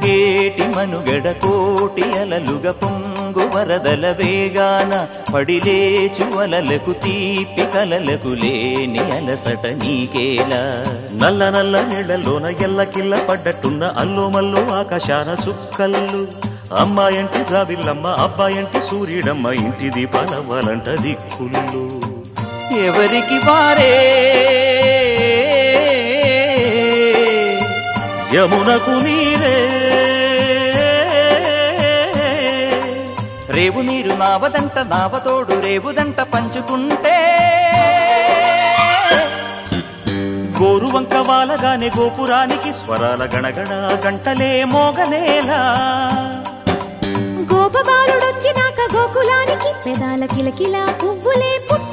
పొంగేటి మనుగడ కోటి అలలుగా పొంగు వరదల వేగాన పడిలేచు అలలకు తీపి కలలకు లేని అలసట నీకేలా నల్ల నల్ల నీళ్లలోన ఎల్లకిల్ల పడ్డట్టున్న అల్లుమల్లు ఆకాశాన చుక్కల్లు అమ్మాయంటి జాబిల్లమ్మ అబ్బాయంటి సూర్యుడమ్మ ఇంటి దీపాలవ్వాలంట దిక్కులు ఎవరికి వారే యమునకు నీరే రేవు నీరు నావదంట నావతోడు రేవుదంట పంచుకుంటే గోరువంక వాలగానే గోపురానికి స్వరాల గణగణ గంటలే మోగనేలా గోపబాలుడొచ్చినాక గోకులానికి పెదాల కిలకిలా పువ్వులే పుట్ట